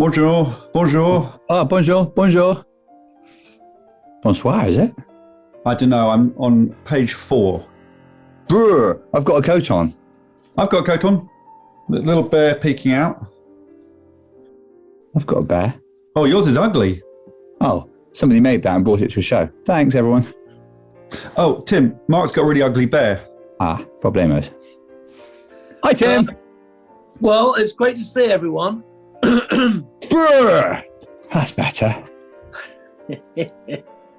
Bonjour, bonjour. Oh, bonjour, bonjour. Bonsoir, is it? I don't know, I'm on page 4. Brr, I've got a coat on. I've got a coat on. Little bear peeking out. I've got a bear. Oh, yours is ugly. Oh, somebody made that and brought it to a show. Thanks, everyone. Oh, Tim, Mark's got a really ugly bear. Ah, problemos. Hi, Tim. Well, it's great to see everyone. Brr, that's better.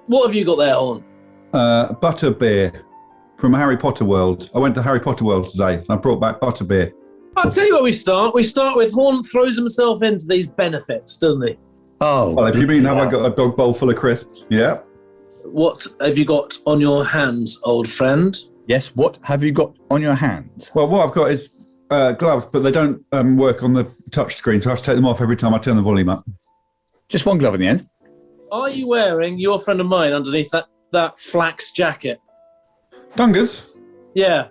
What have you got there, Horne? Butterbeer from Harry Potter World. I went to Harry Potter World today and I brought back butterbeer. I'll tell you where we start. We start with Horne throws himself into these benefits, doesn't he? Oh. Well, if you mean have I got a dog bowl full of crisps? Yeah. What have you got on your hands, old friend? Yes, what have you got on your hands? Well, what I've got is gloves, but they don't work on the touch screen, so I have to take them off every time I turn the volume up. Just one glove in the end. Are you wearing your friend of mine underneath that flax jacket? Dungas? Yeah.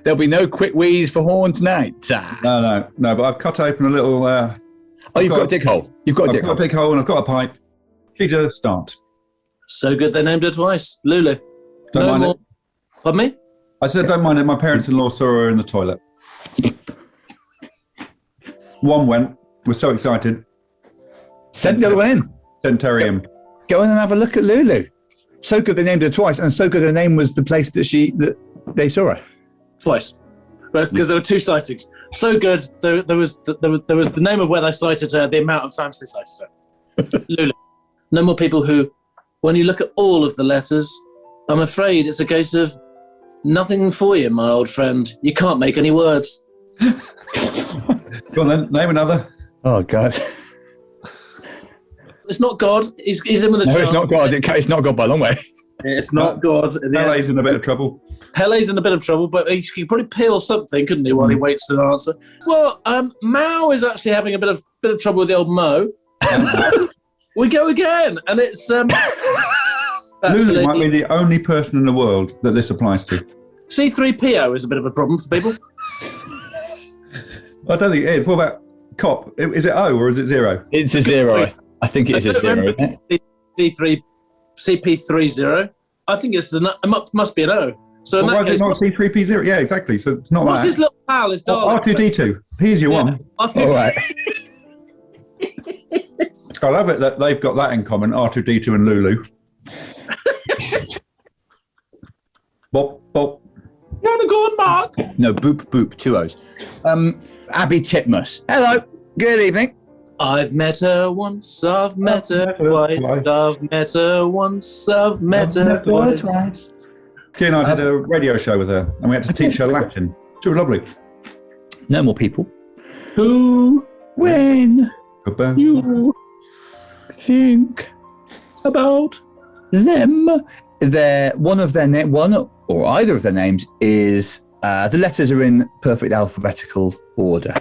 There'll be no quick wheeze for Horne tonight. No, but I've cut open a little... you've got a dig hole. You've got a dig hole. I've got a big hole and I've got a pipe. Key to start. So good they named her twice. Lulu. Don't mind it. Pardon me? I said don't mind it. My parents-in-law saw her in the toilet. One went. Was so excited. Send the other one in. Centurium. Go in and have a look at Lulu. So good they named her twice, and so good her name was the place that they saw her. Twice. Because there were 2 sightings. So good. There was the name of where they sighted her, the amount of times they sighted her. Lulu. No more people who, when you look at all of the letters, I'm afraid it's a case of nothing for you, my old friend. You can't make any words. Go on then, name another. Oh, God. It's not God. He's in with the No, child. it's not God. It's not God by a long way. It's not God. Pele's in a bit of trouble. Pele's in a bit of trouble, but he could probably peel something, couldn't he, while he waits for an answer? Well, Mao is actually having a bit of trouble with the old Mo. We go again, and it's... Lulu might be the only person in the world that this applies to. C3PO is a bit of a problem for people. I don't think it is. What about cop? Is it O or is it 0? It's a 0. I think it is a 0, isn't it? CP30. I think it must be an O. So in why that is case, it not C3P0? Yeah, exactly. So it's not what's that. his little pal, his darling? R2D2. Here's your one. R2D2. All right. I love it that they've got that in common, R2D2 and Lulu. Bop, bop. You want to go on, Mark? No, boop, boop, 2 O's. Abby Titmus. Hello. Good evening. I've met her once, I've met her twice. I've met her once, I've met her twice. She and I did a radio show with her, and we had to teach her Latin. She was lovely. No more people. Who, when you think about them, one or either of their names is the letters are in perfect alphabetical order.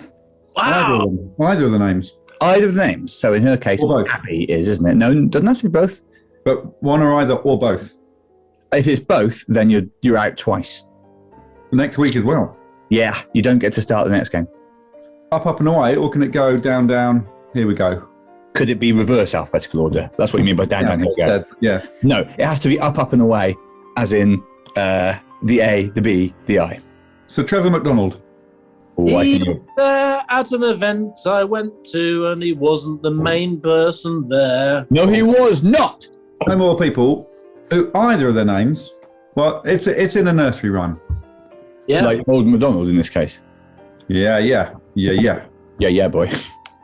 Wow. Either of the names. Either of the names. So in her case, Abby is, isn't it? No, doesn't have to be both. But one or either or both. If it's both, then you're out twice. Next week as well. Yeah, you don't get to start the next game. Up, up and away, or can it go down, down? Here we go. Could it be reverse alphabetical order? That's what you mean by down, down, here we go. Yeah. No, it has to be up, up and away, as in the A, the B, the I. So Trevor McDonald. There at an event I went to, and he wasn't the main person there. No, he was not. No more people who either of their names. Well, it's in a nursery rhyme. Yeah. Like Old MacDonald in this case. Yeah, boy.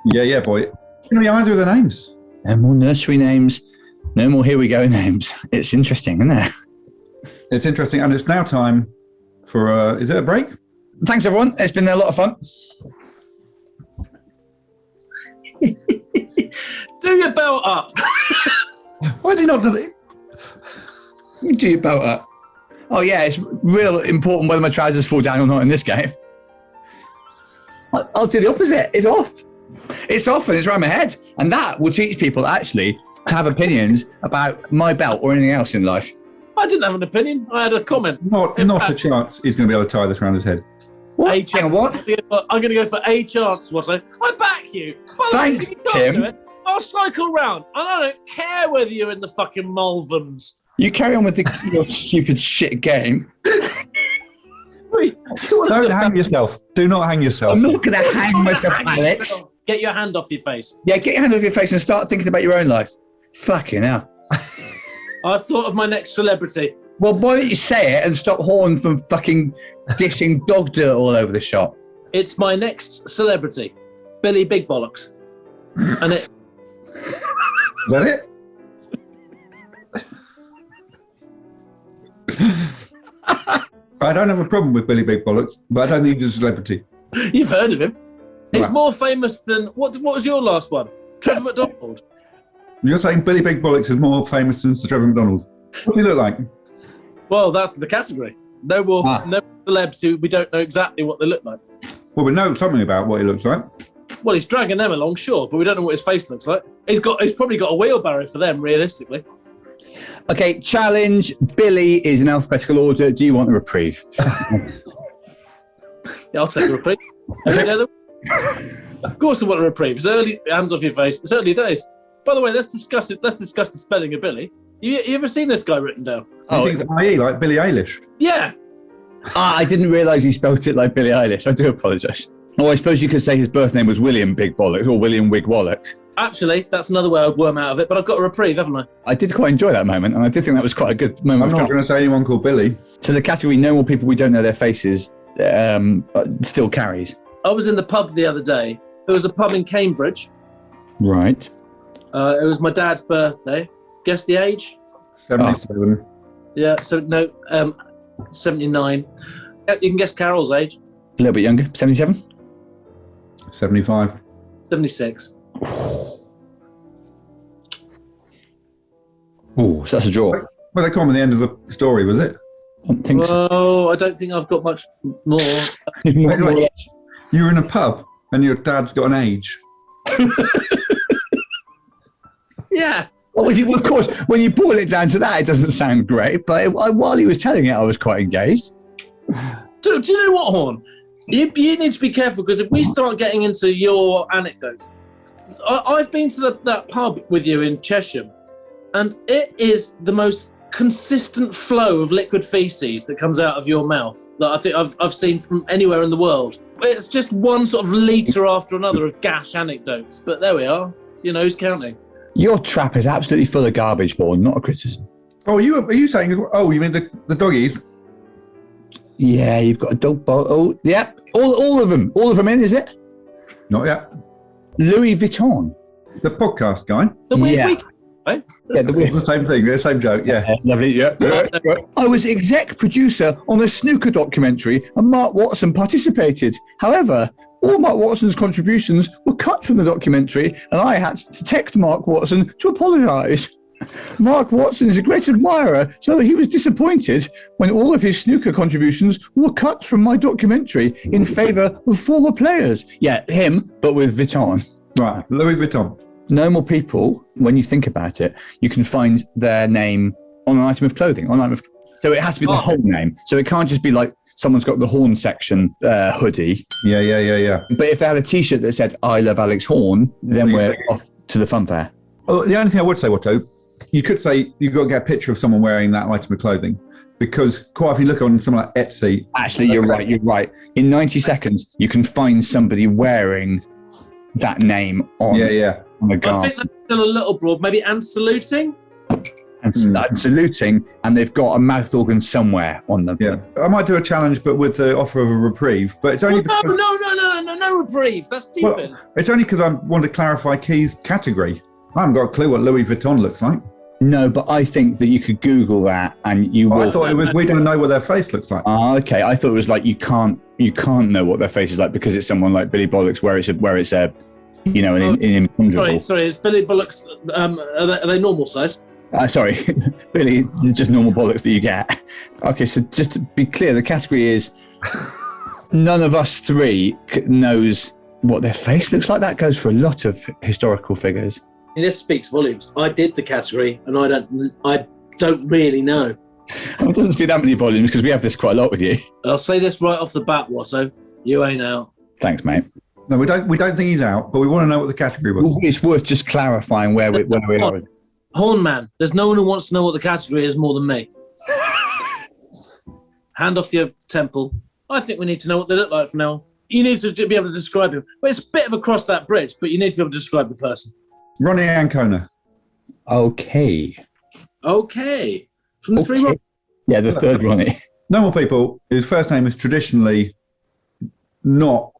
Yeah, boy. It can be either of their names. No more nursery names. No more here we go names. It's interesting, isn't it? It's interesting, and it's now time for is it a break? Thanks, everyone. It's been a lot of fun. Do your belt up. Why did he not do it? You do your belt up. Oh, yeah, it's real important whether my trousers fall down or not in this game. I'll do the opposite. It's off. It's off and it's around my head. And that will teach people actually to have opinions about my belt or anything else in life. I didn't have an opinion. I had a comment. Not a chance he's going to be able to tie this around his head. What? A chance. Hang on, what? I'm going to go for a chance, Watto. I back you. By the way, Thanks, if you can't Tim. do it, I'll cycle round, and I don't care whether you're in the fucking Malverns. You carry on with your stupid shit game. Don't hang yourself. Do not hang yourself. I'm not going to hang myself, Alex. Get your hand off your face. Yeah, get your hand off your face and start thinking about your own life. Fucking hell. I've thought of my next celebrity. Well, why don't you say it and stop Horne from fucking dishing dog dirt all over the shop? It's my next celebrity, Billy Big Bollocks. And it... Is that it? I don't have a problem with Billy Big Bollocks, but I don't think he's a celebrity. You've heard of him. He's Right. more famous than... What was your last one? Trevor McDonald. You're saying Billy Big Bollocks is more famous than Sir Trevor McDonald. What do he look like? Well, that's the category. No more celebs who we don't know exactly what they look like. Well, we know something about what he looks like. Well, he's dragging them along, sure, but we don't know what his face looks like. He's probably got a wheelbarrow for them, realistically. Okay, challenge. Billy is in alphabetical order. Do you want a reprieve? Yeah, I'll take a reprieve. Every day of the week. Of course I want a reprieve. It's early, hands off your face. It's early days. By the way, let's discuss it. Let's discuss the spelling of Billy. You ever seen this guy written down? He thinks IE like Billie Eilish. Yeah. I didn't realise he spelt it like Billie Eilish. I do apologise. Oh, I suppose you could say his birth name was William Big Bollocks or William Wig Wallocks. Actually, that's another way I'd worm out of it, but I've got a reprieve, haven't I? I did quite enjoy that moment, and I did think that was quite a good moment. I'm not going to say anyone called Billy. So the category "No More People We Don't Know Their Faces" still carries. I was in the pub the other day. There was a pub in Cambridge. Right. It was my dad's birthday. Guess the age? 77. Yeah, so no, 79. You can guess Carol's age. A little bit younger. 77. 75. 76. Oh, so that's a draw. Well, they come at the end of the story, was it? I don't think so. Oh, I don't think I've got much more. Wait. You were in a pub and your dad's got an age. Yeah. Well, of course, when you boil it down to that, it doesn't sound great. But while he was telling it, I was quite engaged. Do you know what, Horne? You need to be careful, because if we start getting into your anecdotes, I've been to that pub with you in Cheshire, and it is the most consistent flow of liquid feces that comes out of your mouth that I think I've seen from anywhere in the world. It's just one sort of litre after another of gash anecdotes. But there we are. You know, who's counting? Your trap is absolutely full of garbage, Horne, not a criticism. Oh, are you saying? Oh, you mean the doggies? Yeah, you've got a dog bowl. Oh, yeah, all of them. All of them in, is it? Not yet. Louis Vuitton. The podcast guy. The weird Yeah. week, right? Yeah, It's the same thing. The same joke. Yeah. Lovely. Yeah. I was exec producer on a snooker documentary, and Mark Watson participated. However, all Mark Watson's contributions were cut from the documentary, and I had to text Mark Watson to apologise. Mark Watson is a great admirer, so he was disappointed when all of his snooker contributions were cut from my documentary in favour of former players. Yeah, him, but with Vuitton. Right. Louis Vuitton. No more people, when you think about it, you can find their name on an item of clothing. So it has to be the whole name. So it can't just be like someone's got the Horne section hoodie. Yeah. But if they had a T-shirt that said, "I love Alex Horne," then we're off to the funfair. Oh, the only thing I would say, Watto, you could say you've got to get a picture of someone wearing that item of clothing, because quite often you look on something like Etsy. Actually, you're right. In 90 seconds, you can find somebody wearing that name on, on the I garment. think that's still a little broad, maybe, and saluting. And saluting, and they've got a mouth organ somewhere on them. Yeah, I might do a challenge, but with the offer of a reprieve. But it's only No reprieves. That's stupid. Well, it's only because I want to clarify Key's category. I haven't got a clue what Louis Vuitton looks like. No, but I think that you could Google that, and you will. I thought it was. We don't know what their face looks like. Okay, I thought it was like you can't know what their face is like because it's someone like Billy Bollocks, where it's an imponderable. Sorry, it's Billy Bollocks. Are they normal size? Sorry, Billy, just normal bollocks that you get. Okay, so just to be clear, the category is none of us three knows what their face looks like. That goes for a lot of historical figures. And this speaks volumes. I did the category, and I don't really know. It doesn't speak that many volumes because we have this quite a lot with you. I'll say this right off the bat, Watto. You ain't out. Thanks, mate. No, we don't think he's out, but we want to know what the category was. It's worth just clarifying where we are. Horn man, there's no one who wants to know what the category is more than me. Hand off your temple. I think we need to know what they look like from now on. You need to be able to describe him. But it's a bit of a cross that bridge, but you need to be able to describe the person. Ronnie Ancona. Okay. From the three Ronnie. Yeah, the third Ronnie. Normal people whose first name is traditionally not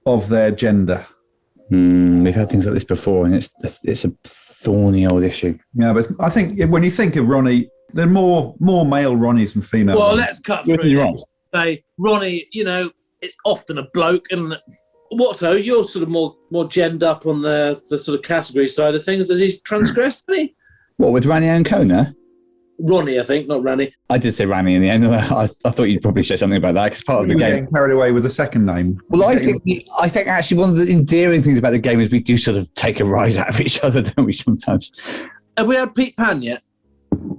of their gender. We've had things like this before, and it's a thorny old issue. Yeah, but I think when you think of Ronnie, there are more male Ronnies than female. Well, Ronnies. let's cut through this. Say, Ronnie, it's often a bloke, and Watto, you're sort of more gemmed up on the sort of category side of things. Has he transgressed any? What, with Rani Ancona? Ronnie, I think, not Rani. I did say Rani in the end. I thought you'd probably say something about that because part of the game. Getting carried away with the second name. Well, I think actually one of the endearing things about the game is we do sort of take a rise out of each other, don't we? Sometimes. Have we had Pete Pan yet?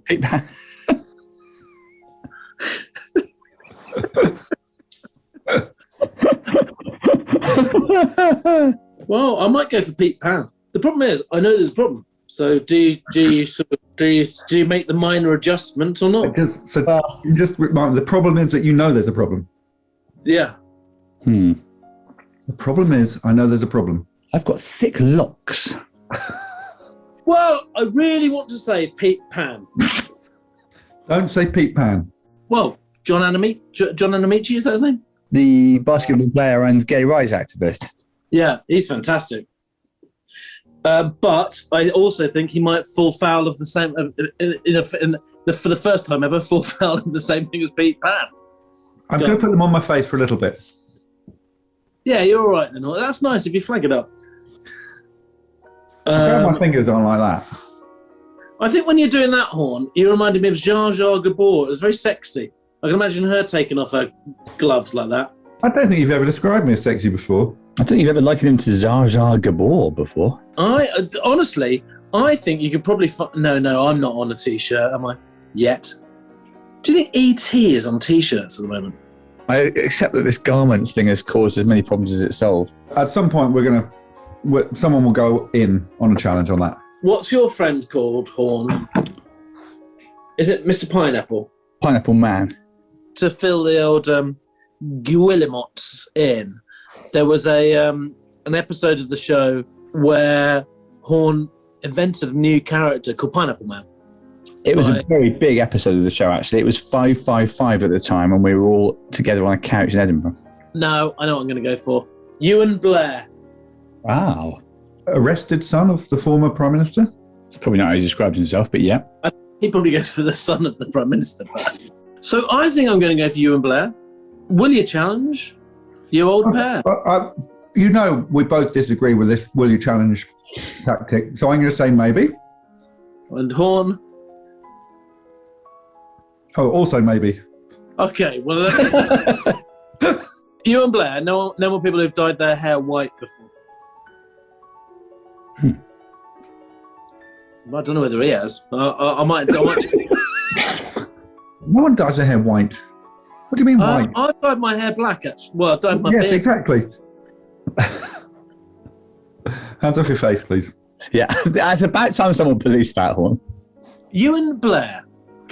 Pete Pan. Well, I might go for Pete Pan. The problem is, I know there's a problem. So do you make the minor adjustment or not? Just remind the problem is that there's a problem. Yeah. The problem is I know there's a problem. I've got thick locks. Well, I really want to say Pete Pan. Don't say Pete Pan. Well, John Amici, is that his name? The basketball player and gay rights activist. Yeah, he's fantastic. But I also think he might fall foul of the same, for the first time ever, fall foul of the same thing as Pete Pan. I'm going to put them on my face for a little bit. Yeah, you're all right then. That's nice if you flag it up. I have my fingers on like that. I think when you're doing that, Horn, you reminded me of Jar Jar Gabor. It was very sexy. I can imagine her taking off her gloves like that. I don't think you've ever described me as sexy before. I don't think you've ever likened him to Jar Jar Gabor before. Honestly, I think you could probably... No, I'm not on a T-shirt, am I? Yet. Do you think E.T. is on T-shirts at the moment? I accept that this garments thing has caused as many problems as it solved. At some point, someone will go in on a challenge on that. What's your friend called, Horn? Is it Mr. Pineapple? Pineapple Man. To fill the old Guillemots in, there was an episode of the show where Horn invented a new character called Pineapple Man. It was a very big episode of the show, actually. It was 555 at the time, and we were all together on a couch in Edinburgh. No, I know what I'm going to go for. Ewan Blair. Wow. Arrested son of the former Prime Minister? It's probably not how he described himself, but yeah. He probably goes for the son of the Prime Minister. So I think I'm going to go for Ewan Blair. Will you challenge? You old pair. We both disagree with this will you challenge tactic. So I'm going to say maybe. And Horn? Oh, also maybe. Okay, well, Ewan Blair, no more people who've dyed their hair white before. I don't know whether he has. I might. No one dyes their hair white. What do you mean white? I dyed my hair black, actually. Well, I dyed my beard. Yes, exactly. Hands off your face, please. Yeah, it's about time someone policed that one. Ewan Blair.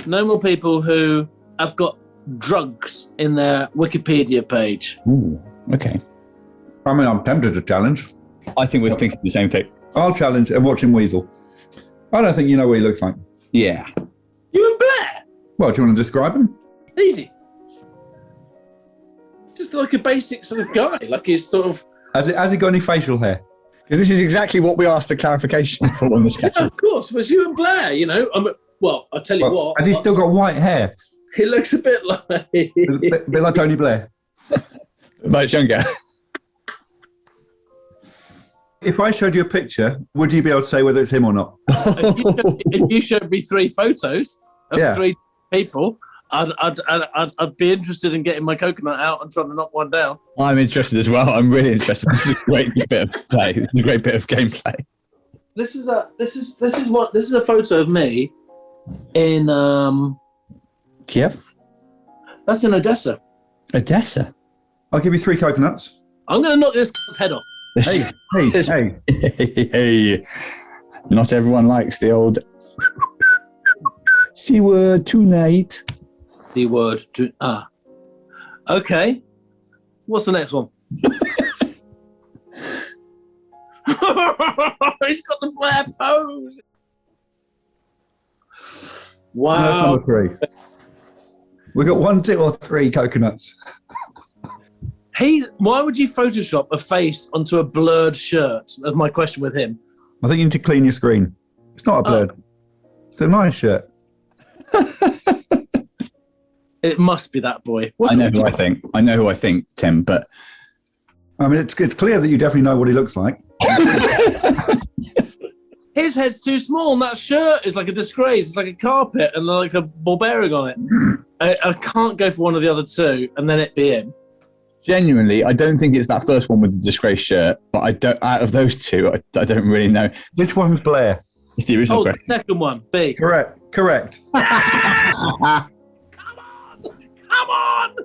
No more people who have got drugs in their Wikipedia page. Ooh, okay. I mean, I'm tempted to challenge. I think we're thinking the same thing. I'll challenge and watch him weasel. I don't think you know what he looks like. Yeah. Ewan Blair? Well, do you want to describe him? Easy. Just like a basic sort of guy. Like he's sort of... Has he got any facial hair? This is exactly what we asked for clarification for on this sketch. Yeah, of course. Was Ewan Blair, I'll tell you what. Has he still got white hair? He looks a bit like... a bit like Tony Blair. Much younger. If I showed you a picture, would you be able to say whether it's him or not? If you showed me 3 photos of 3 people, I'd be interested in getting my coconut out and trying to knock one down. I'm interested as well. I'm really interested. This is a great bit of play. This is a great bit of gameplay. This is a photo of me in Kiev. That's in Odessa. Odessa. I'll give you 3 coconuts. I'm going to knock this head off. Hey. Not everyone likes the old C word tonight. The word to Okay. What's the next one? He's got the Blair pose. Wow. That's number 3. We've got 1, 2, or 3 coconuts. Why would you Photoshop a face onto a blurred shirt? That's my question with him. I think you need to clean your screen. It's not a blurred. It's a nice shirt. It must be that boy. I know who I think, Tim, but I mean, it's clear that you definitely know what he looks like. His head's too small, and that shirt is like a disgrace. It's like a carpet and like a ball bearing on it. I can't go for one of the other 2, and then it be him. Genuinely, I don't think it's that first one with the disgrace shirt, but I don't. Out of those 2, I don't really know. Which one's Blair? It's the original question. The second one, B. Correct. Come on!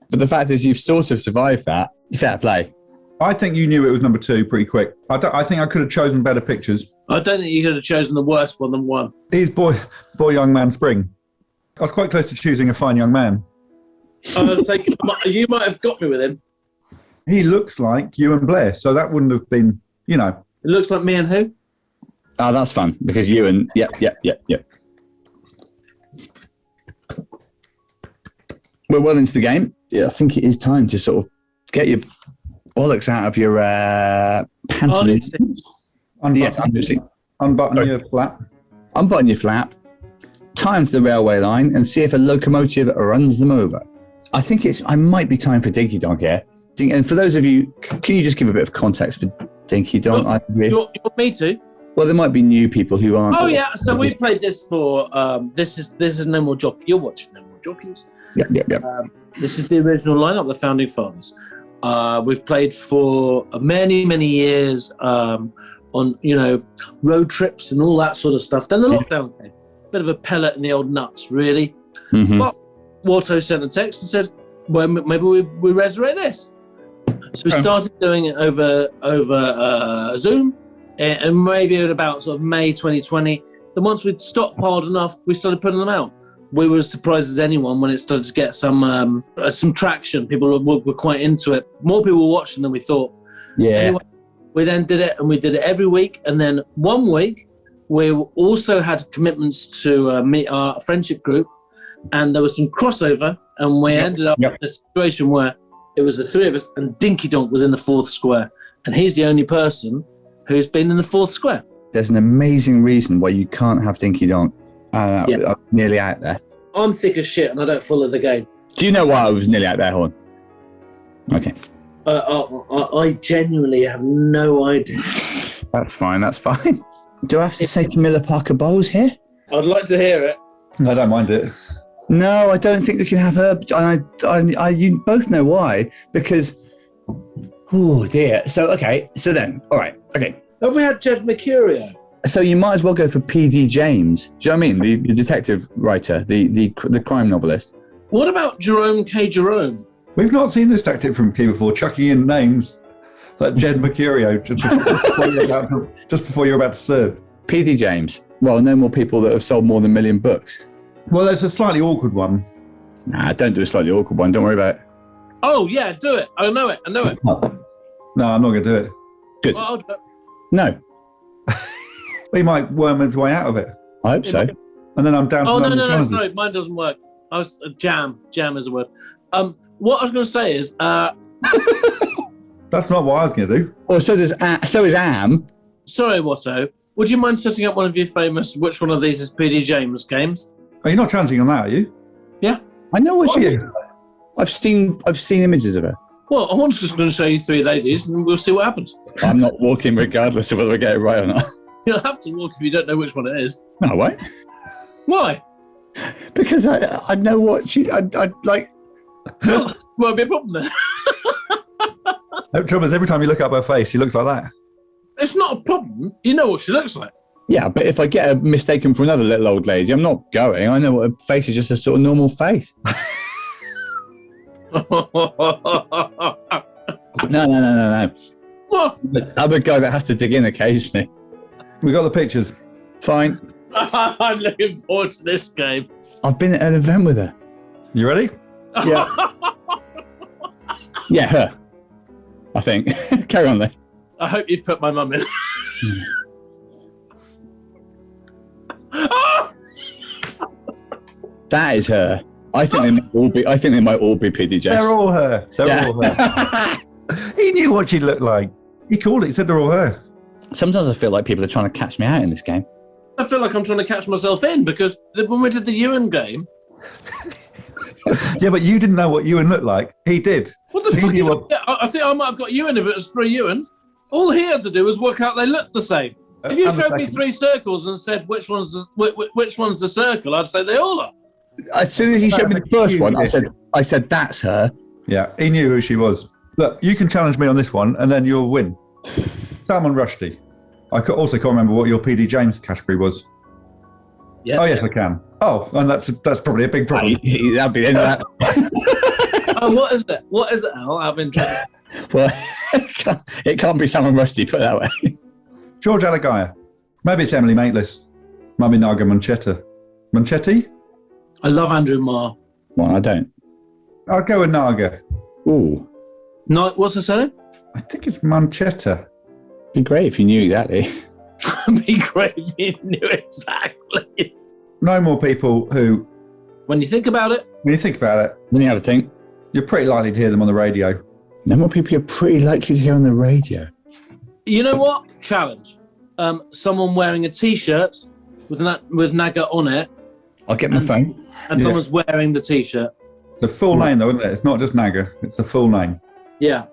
But the fact is, you've sort of survived that. Fair play. I think you knew it was number 2 pretty quick. I think I could have chosen better pictures. I don't think you could have chosen the worst one than 1. He's boy, young man, spring. I was quite close to choosing a fine young man. You might have got me with him. He looks like you and Blair, so that wouldn't have been, It looks like me and who? Oh, that's fun, because you and... Yep. We're well into the game. Yeah, I think it is time to sort of get your bollocks out of your pantaloons. Unbutton your flap. Unbutton your flap, time to the railway line, and see if a locomotive runs them over. I might be time for Dinky Donk here. And for those of you, can you just give a bit of context for Dinky Donk? You want me to? Well, there might be new people who aren't. Oh yeah, so we played this for. This is No More Jockeys. You're watching No More Jockeys. Yep. This is the original lineup, the founding fathers. We've played for many years on road trips and all that sort of stuff. Then the lockdown came. Bit of a pellet in the old nuts, really. Mm-hmm. But Watto sent a text and said, "Well, maybe we resurrect this." So we started doing it over Zoom, and maybe at about sort of May 2020. Then once we'd stockpiled enough, we started putting them out. We were as surprised as anyone when it started to get some traction. People were quite into it. More people were watching than we thought. Yeah. Anyway, we then did it, and we did it every week. And then one week, we also had commitments to meet our friendship group, and there was some crossover, and we ended up in a situation where it was the 3 of us, and Dinky Donk was in the 4th square, and he's the only person who's been in the 4th square. There's an amazing reason why you can't have Dinky Donk. I'm nearly out there. I'm thick as shit, and I don't follow the game. Do you know why I was nearly out there, Horne? Okay. I genuinely have no idea. That's fine. Do I have to say Camilla Parker Bowles here? I'd like to hear it. I don't mind it. No, I don't think we can have her. You both know why. Because, oh dear. So then, all right, okay. Have we had Jed Mercurio? So you might as well go for P.D. James. Do you know what I mean? The detective writer, the crime novelist. What about Jerome K. Jerome? We've not seen this tactic from P before, chucking in names like Jed Mercurio just before you're about to serve. P.D. James. Well, no more people that have sold more than 1 million books. Well, there's a slightly awkward one. Nah, don't do a slightly awkward one. Don't worry about it. Oh, yeah, do it. I know it. No, I'm not going to do it. Good. Well, I'll do it. No. He might worm his way out of it. I hope so. And then I'm down to London. No, sorry. Mine doesn't work. I was jam. Jam is a word. What I was going to say is... That's not what I was going to do. Well, so is Am. Sorry, Watto. Would you mind setting up one of your famous which one of these is P.D. James games? Are you not challenging on that, are you? Yeah. I know what she is. I've seen images of her. Well, I was just going to show you 3 ladies and we'll see what happens. I'm not walking regardless of whether we get it right or not. You'll have to walk if you don't know which one it is. No, why? Why? Because I know what I'd like. Well, won't be a problem then. The trouble is, every time you look up her face, she looks like that. It's not a problem. You know what she looks like. Yeah, but if I get mistaken for another little old lady, I'm not going. I know what a face is, just a sort of normal face. No. What? I'm a guy that has to dig in occasionally. We got the pictures. Fine. I'm looking forward to this game. I've been at an event with her. You ready? Yeah. Yeah, her. I think. Carry on then. I hope you've put my mum in. That is her. I think they might all be. I think they might all be PDJ. They're all her. They're all her. He knew what she looked like. He called it. He said they're all her. Sometimes I feel like people are trying to catch me out in this game. I feel like I'm trying to catch myself in because when we did the Ewan game. Yeah, but you didn't know what Ewan looked like. He did. What the fuck? I think I might have got Ewan if it was 3 Ewans. All he had to do was work out they looked the same. If you showed me 3 circles and said which one's the circle, I'd say they all are. As soon as he showed me the first one, I said that's her. Yeah, he knew who she was. Look, you can challenge me on this one, and then you'll win. Salman Rushdie. I also can't remember what your PD James category was. Yeah. Oh yes, I can. Oh, and that's probably a big problem. That'd be the end of that. Oh, what is it? What is it, Al? I've been trying. Well, it can't be Salman Rushdie, put it that way. George Alagaya. Maybe it's Emily Maitlis. Maybe Naga Manchetta. Manchetti? I love Andrew Marr. Well, I don't. I'll go with Naga. Ooh. No, what's the surname? I think it's Manchetta. Be great if you knew exactly. It'd be great if you knew exactly. No more people who, When you think about it, when you think about it, Let me have a think. you're pretty likely to hear them on the radio. No more people you're pretty likely to hear on the radio. you know what? Challenge. Someone wearing a T-shirt with Naga on it, I'll get my phone. and someone's wearing the T-shirt. It's a full name though, isn't it? It's not just Naga. It's a full name. Yeah.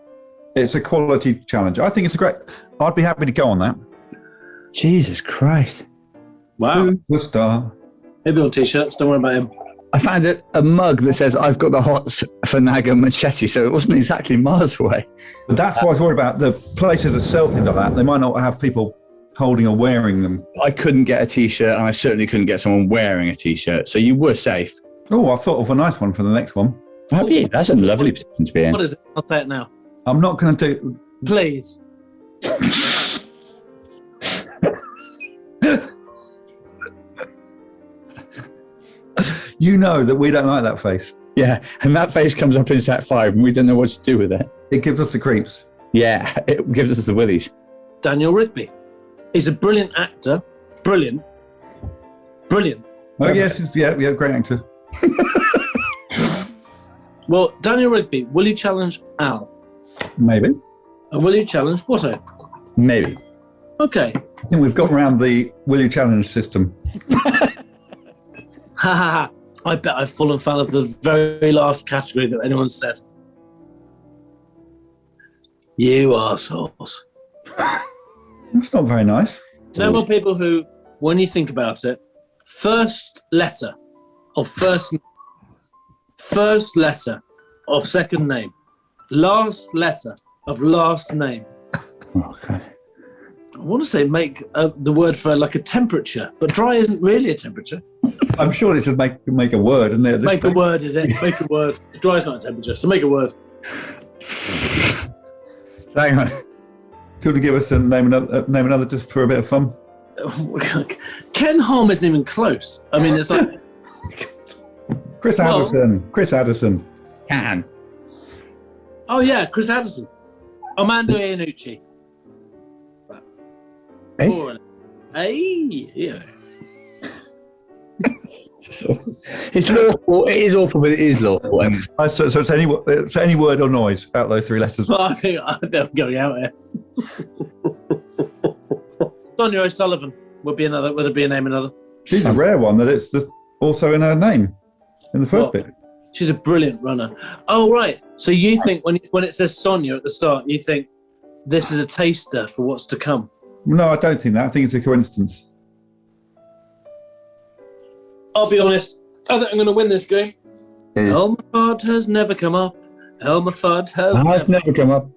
It's a quality challenge. I think it's a great... I'd be happy to go on that. Jesus Christ. Wow. Superstar. Maybe on T-shirts. Don't worry about him. I found a mug that says, I've got the hots for Naga Machete, so it wasn't exactly miles away. But that's what I was worried about. The places that sell things like that, they might not have people holding or wearing them. I couldn't get a T-shirt, and I certainly couldn't get someone wearing a T-shirt, so you were safe. Oh, I thought of a nice one for the next one. Have you? That's a lovely position to be in. What is it? I'll say it now. I'm not going to do... Please. You know that we don't like that face. Yeah, and that face comes up in set 5, and we don't know what to do with it. It gives us the creeps. Yeah, it gives us the willies. Daniel Rigby. He's a brilliant actor. Brilliant. Oh, yes. Yeah, great actor. Well, Daniel Rigby, will you challenge Al? Maybe. And will you challenge Watto? Maybe. Okay. I think we've got around the will you challenge system. Ha ha ha. I bet I've fallen foul of the very last category that anyone said. You arseholes. That's not very nice. No more people who, when you think about it, first letter of first letter of second name, last letter of last name. Oh, God. I want to say make the word for like a temperature, but dry isn't really a temperature. I'm sure it says make a word, isn't it? Make a word, is it? Make a word. Dry is not a temperature, so make a word. Hang on. Do you want to give us a name another just for a bit of fun? Ken Holm isn't even close. I mean, it's like... Chris Addison. Can. Oh, yeah, Chris Addison. Armando Iannucci. Eh? Hey, yeah. It's lawful. It is awful, but it is lawful. So it's any word or noise out those 3 letters. Well, I think I'm going out here. Sonia O'Sullivan would be another. Would it be a name another? She's a rare one that it's also in her name in the first bit. She's a brilliant runner. Oh, right. So you think when it says Sonia at the start, you think this is a taster for what's to come? No, I don't think that. I think it's a coincidence. I'll be honest. I think I'm going to win this game. Elmer Fudd has never come up. Elmer Fudd has never come up.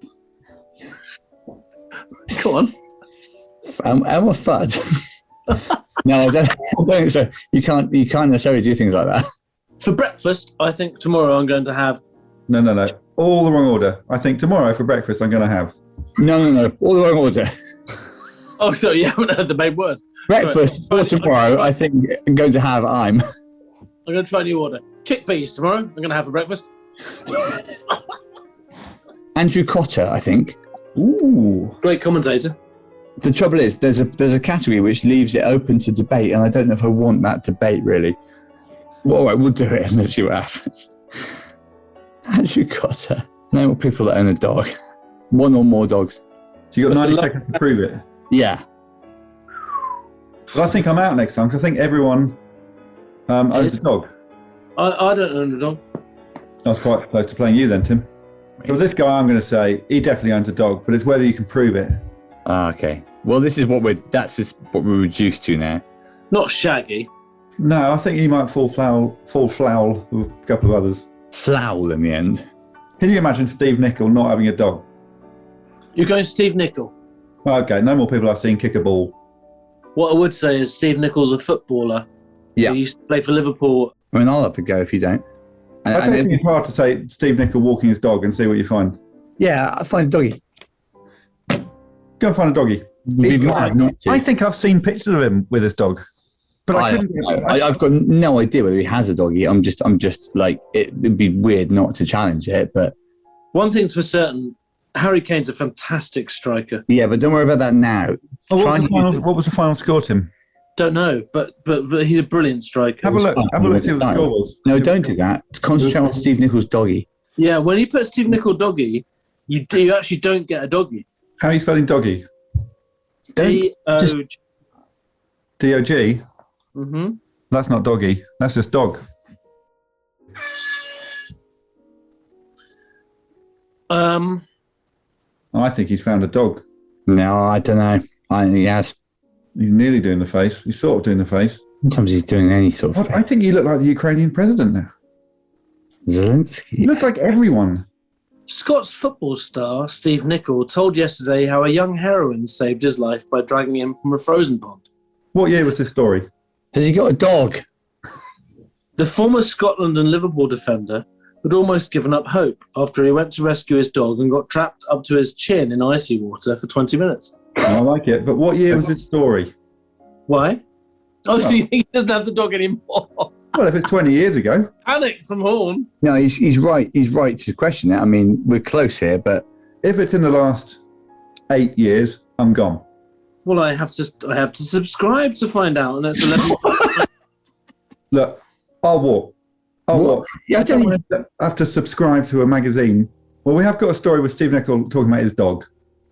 Come on. Elmer Fudd. No, I don't think so. You can't necessarily do things like that. For breakfast, I think tomorrow I'm going to have... No. All the wrong order. I think tomorrow for breakfast I'm going to have... No. All the wrong order. Oh, sorry, you haven't heard the main word. Breakfast for tomorrow, I think I'm going to have... I'm going to try a new order. Chickpeas tomorrow, I'm going to have for breakfast. Andrew Cotter, I think. Ooh. Great commentator. The trouble is, there's a category which leaves it open to debate, and I don't know if I want that debate, really. Well, all right, we'll do it and let's see what happens. Andrew Cotter. No more people that own a dog. One or more dogs. So you got 90 seconds to prove it. Yeah. But I think I'm out next time because I think everyone owns a dog. I don't own a dog. I was quite close to playing you then, Tim. But this guy, I'm going to say, he definitely owns a dog, but it's whether you can prove it. Okay. Well, this is what we're reduced to now. Not Shaggy. No, I think he might fall foul with a couple of others. Flowl in the end. Can you imagine Steve Nicol not having a dog? You're going Steve Nicol. Okay, no more people I've seen kick a ball. What I would say is Steve Nicol's a footballer. Yeah. He used to play for Liverpool. I mean, I'll have a go if you don't. I don't think it's hard to say Steve Nicol walking his dog and see what you find. Yeah, I'll find a doggy. Go and find a doggy. I think I've seen pictures of him with his dog. But I've got no idea whether he has a doggy. I'm just like, it'd be weird not to challenge it, but... One thing's for certain, Harry Kane's a fantastic striker. Yeah, but don't worry about that now. Oh, what was the final score, Tim? Don't know, but he's a brilliant striker. Have a look and see what the score was. No, don't do that. Concentrate on Steve Nichol's doggy. Yeah, when you put Steve Nicol doggy, you actually don't get a doggy. How are you spelling doggy? D-O-G. D-O-G? Mm-hmm. That's not doggy. That's just dog. I think he's found a dog. No, I don't know. I think he has. He's nearly doing the face. He's sort of doing the face. Sometimes he's doing any sort of face. I think you look like the Ukrainian president now. Zelensky. You look like everyone. Scots football star Steve Nicol told yesterday how a young heroine saved his life by dragging him from a frozen pond. What year was this story? Has he got a dog? The former Scotland and Liverpool defender had almost given up hope after he went to rescue his dog and got trapped up to his chin in icy water for 20 minutes. I like it. But what year was this story? Why? Oh, so you think he doesn't have the dog anymore? Well, if it's 20 years ago. Panic from Horne. No, he's right. He's right to question that. I mean, we're close here, but... If it's in the last 8 years, I'm gone. Well, I have to subscribe to find out, and it's 11. Look, I'll walk. Yeah, I don't have to subscribe to a magazine. Well, we have got a story with Steve Nicol talking about his dog.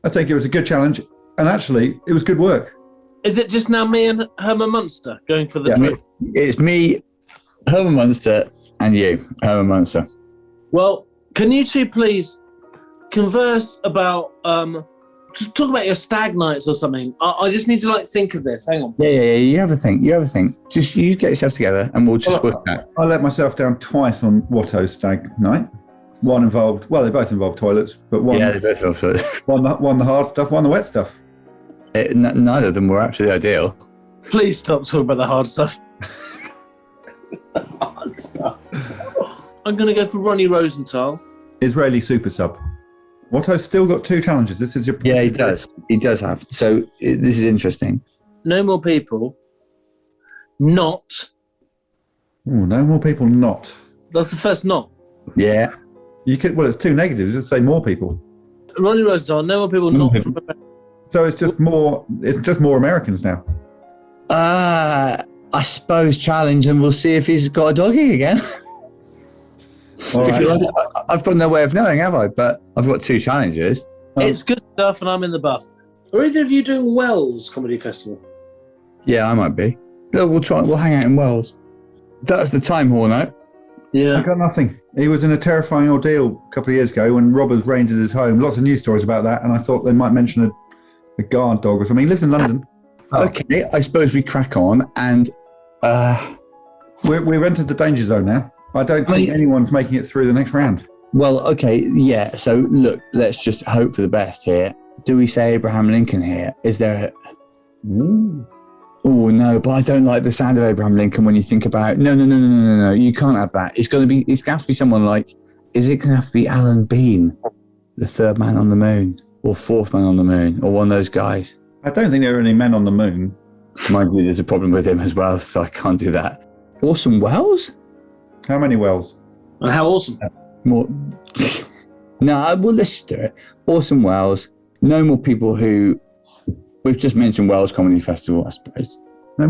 I think it was a good challenge, and actually, it was good work. Is it just now me and Herman Munster going for the truth? It's me, Herman Munster, and you, Herman Munster. Well, can you two please converse about... just talk about your stag nights or something. I just need to think of this. Hang on. Yeah. You have a think. Just you get yourself together, and we'll just work out. I let myself down twice on Watto's stag night. One involved. Well, they both involved toilets, but one. Yeah, they both involved toilets. One the hard stuff, one the wet stuff. Neither of them were actually ideal. Please stop talking about the hard stuff. The hard stuff. I'm going to go for Ronnie Rosenthal. Israeli super sub. Watto's still got 2 challenges. This is your... Yeah, he does. He does have. So this is interesting. No more people. Not. Ooh, no more people not. That's the first not. Yeah. You could. Well, it's 2 negatives. Just say more people. Ronnie Rosenthal. No more people not from America. So it's just more. It's just more Americans now. I suppose challenge, and we'll see if he's got a doggy again. Right. I've got no way of knowing, have I? But I've got 2 challenges. It's good stuff, and I'm in the buff. Are either of you doing Wells Comedy Festival? Yeah, I might be. Look, we'll try. We'll hang out in Wells. That's the time, Horno. Yeah. I got nothing. He was in a terrifying ordeal a couple of years ago when robbers raided his home. Lots of news stories about that, and I thought they might mention a guard dog or something. He lives in London. Okay, I suppose we crack on, and we've entered the danger zone now. I don't think anyone's making it through the next round. Well, okay, yeah. So look, let's just hope for the best here. Do we say Abraham Lincoln here? Is there? Ooh. Oh no, but I don't like the sound of Abraham Lincoln when you think about. No. You can't have that. It's going to have to be someone like. Is it going to have to be Alan Bean, the third man on the moon, or fourth man on the moon, or one of those guys? I don't think there are any men on the moon. Mind you, there's a problem with him as well, so I can't do that. Orson Welles? How many Wells? And how awesome. More. No, well, let's do it. Orson Welles. No more people who. We've just mentioned Wells Comedy Festival, I suppose. No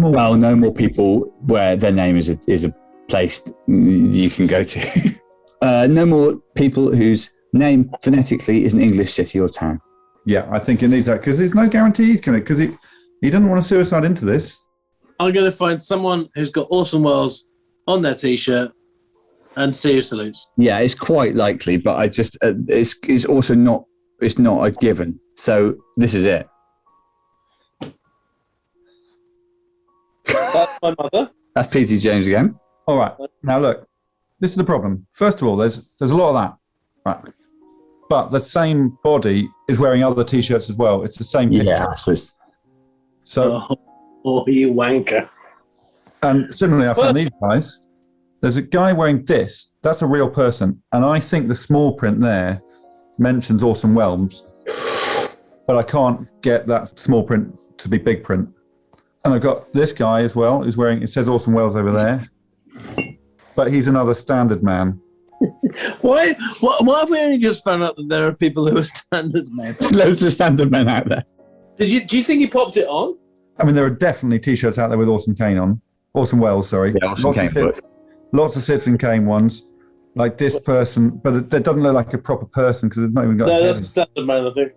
more people where their name is a place you can go to. No more people whose name phonetically is an English city or town. Yeah, I think it needs that because there's no guarantee he's going to, because he doesn't want to suicide into this. I'm going to find someone who's got Orson Welles on their T-shirt and see who salutes. Yeah, it's quite likely, but I just it's also not a given. So this is it. That's my mother. That's P.T. James again. All right. Now look, this is the problem. First of all, there's a lot of that, right? But the same body is wearing other T-shirts as well. It's the same picture. Yeah, I suppose. So, you wanker. And similarly, I found these guys. There's a guy wearing this. That's a real person. And I think the small print there mentions Orson Welles, but I can't get that small print to be big print. And I've got this guy as well who's wearing, it says Orson Welles over there, but he's another standard man. Why have we only just found out that there are people who are standard men? There's loads of standard men out there. Do you think he popped it on? I mean, there are definitely T-shirts out there with Orson Welles, sorry. Yeah, Orson Kane. Lots of Citizen Kane ones, like this person, but it doesn't look like a proper person because it's not even got. No, that's a standard man, I think.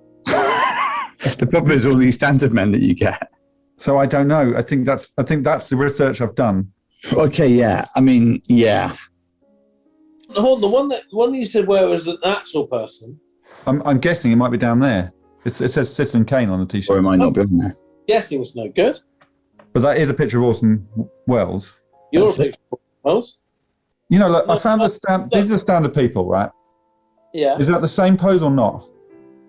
The problem is all these standard men that you get. So I don't know. I think that's the research I've done. Okay, yeah. I mean, yeah. Hold on, the one you said where it was an actual person. I'm guessing it might be down there. It says Citizen Kane on the T-shirt. Or it might not be on there. Guessing it's no good. But that is a picture of Orson Welles. You're a picture of Orson Welles? You know, look, I found these are the standard people, right? Yeah. Is that the same pose or not?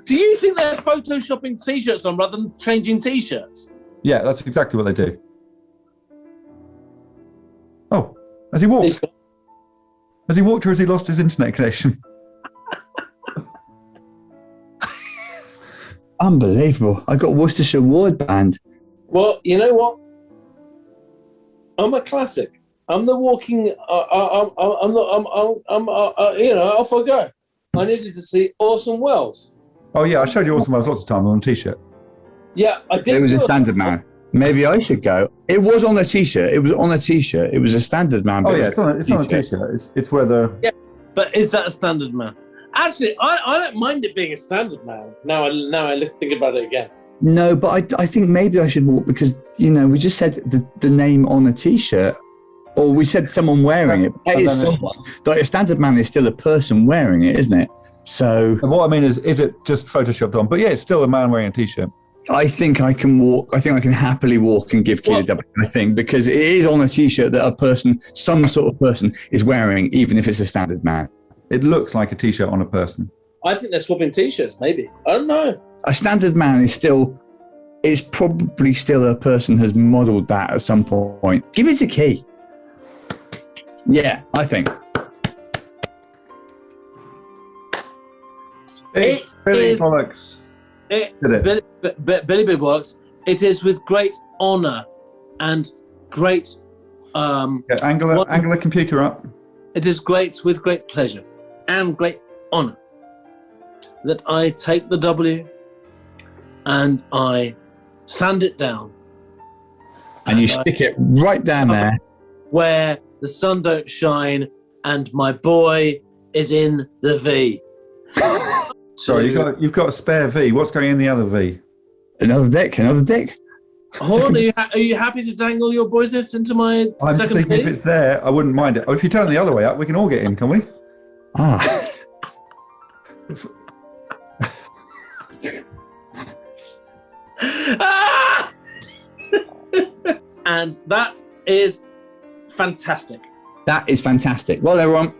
Do you think they're photoshopping T-shirts on rather than changing T-shirts? Yeah, that's exactly what they do. Oh, has he walked? Has he walked or has he lost his internet connection? Unbelievable. I got Worcestershire Ward banned. Well, you know what? I'm a classic. I'm the walking. Off I go. I needed to see Orson Welles. Oh yeah, I showed you Orson Welles lots of times on a T-shirt. Yeah, I did. It was a standard man. Maybe I should go. It was on a T-shirt. It was on a T-shirt. It was a standard man. Oh yeah, it's on a T-shirt. It's where the. Yeah, but is that a standard man? Actually, I don't mind it being a standard man. Now I think about it again. No, but I think maybe I should walk because we just said the name on a T-shirt, or we said someone wearing it. That is someone. Like a standard man is still a person wearing it, isn't it? So. And what I mean is it just photoshopped on? But yeah, it's still a man wearing a T-shirt. I think I can walk. I think I can happily walk and give Keely W. I think because it is on a T-shirt that a person, some sort of person, is wearing, even if it's a standard man. It looks like a T-shirt on a person. I think they're swapping T-shirts. Maybe I don't know. A standard man is probably still a person has modelled that at some point. Give it a key. Yeah, I think. Billy Big Bollocks. Billy Big Bollocks. It is with great honour and great. Angular computer up. It is with great pleasure and great honour that I take the W and I sand it down. And you stick it right down there. Where the sun don't shine and my boy is in the V. Sorry, you've got a spare V. What's going in the other V? Another dick. Horne, are you happy to dangle your boy's if into my I'm second thinking V? if it's there, I wouldn't mind it. If you turn the other way up, we can all get in, can we? Ah. And that is fantastic. That is fantastic. Well, everyone,